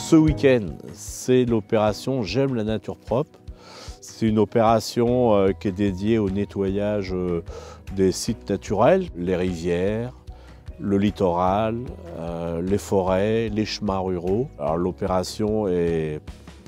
Ce week-end, c'est l'opération J'aime la nature propre. C'est une opération qui est dédiée au nettoyage des sites naturels, les rivières, le littoral, les forêts, les chemins ruraux. Alors l'opération est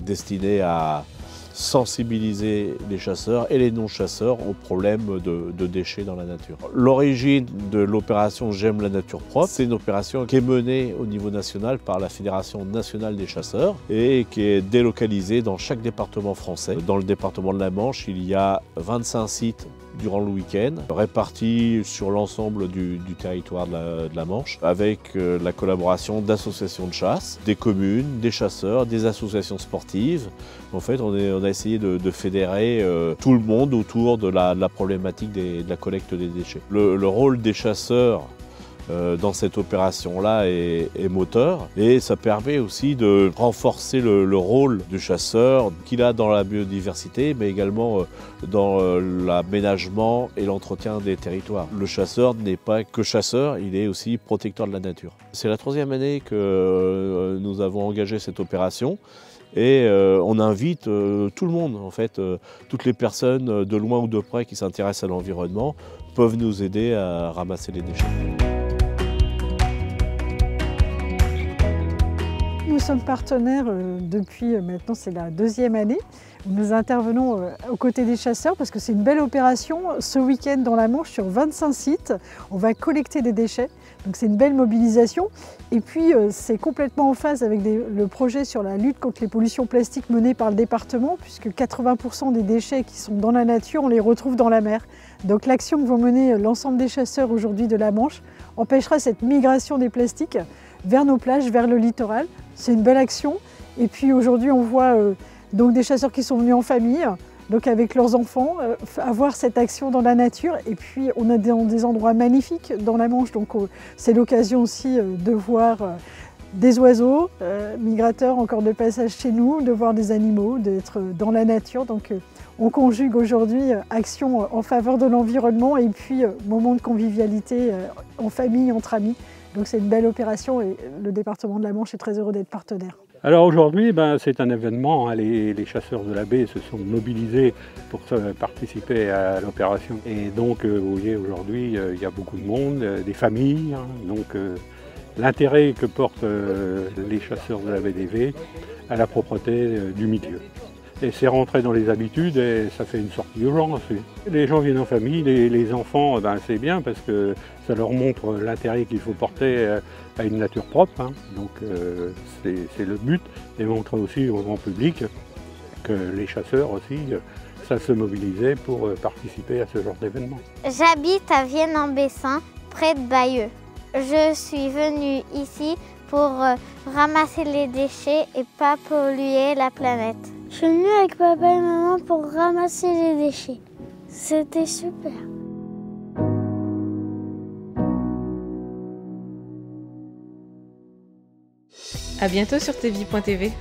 destinée à sensibiliser les chasseurs et les non-chasseurs aux problèmes de déchets dans la nature. L'origine de l'opération J'aime la nature propre, c'est une opération qui est menée au niveau national par la Fédération nationale des chasseurs et qui est délocalisée dans chaque département français. Dans le département de la Manche, il y a 25 sites durant le week-end, répartis sur l'ensemble du territoire de la Manche, avec la collaboration d'associations de chasse, des communes, des chasseurs, des associations sportives. En fait, on a essayé de fédérer tout le monde autour de la problématique de la collecte des déchets. Le rôle des chasseurs dans cette opération-là est moteur et ça permet aussi de renforcer le rôle du chasseur qu'il a dans la biodiversité mais également dans l'aménagement et l'entretien des territoires. Le chasseur n'est pas que chasseur, il est aussi protecteur de la nature. C'est la 3e année que nous avons engagé cette opération. Et on invite tout le monde, en fait, toutes les personnes de loin ou de près qui s'intéressent à l'environnement peuvent nous aider à ramasser les déchets. Nous sommes partenaires depuis maintenant, c'est la 2e année. Nous intervenons aux côtés des chasseurs parce que c'est une belle opération. Ce week-end dans la Manche, sur 25 sites, on va collecter des déchets. Donc c'est une belle mobilisation. Et puis c'est complètement en phase avec le projet sur la lutte contre les pollutions plastiques mené par le département, puisque 80% des déchets qui sont dans la nature, on les retrouve dans la mer. Donc l'action que vont mener l'ensemble des chasseurs aujourd'hui de la Manche empêchera cette migration des plastiques vers nos plages, vers le littoral. C'est une belle action. Et puis aujourd'hui, on voit donc des chasseurs qui sont venus en famille, donc avec leurs enfants, avoir cette action dans la nature. Et puis on a des endroits magnifiques dans la Manche, donc c'est l'occasion aussi de voir des oiseaux migrateurs encore de passage chez nous, de voir des animaux, d'être dans la nature. Donc on conjugue aujourd'hui action en faveur de l'environnement et puis moment de convivialité en famille, entre amis. Donc c'est une belle opération et le département de la Manche est très heureux d'être partenaire. Alors aujourd'hui, c'est un événement, les chasseurs de la baie se sont mobilisés pour participer à l'opération. Et donc, vous voyez, aujourd'hui, il y a beaucoup de monde, des familles. Donc, l'intérêt que portent les chasseurs de la baie des Vets à la propreté du milieu. Et c'est rentré dans les habitudes et ça fait une sorte d'urgence. Les gens viennent en famille, les enfants, c'est bien parce que ça leur montre l'intérêt qu'il faut porter à une nature propre. Donc c'est le but, et montrer aussi au grand public que les chasseurs aussi savent se mobiliser pour participer à ce genre d'événement. J'habite à Vienne-en-Bessin, près de Bayeux. Je suis venue ici pour ramasser les déchets et pas polluer la planète. Je suis venue avec papa et maman pour ramasser les déchets. C'était super. À bientôt sur tvie.tv.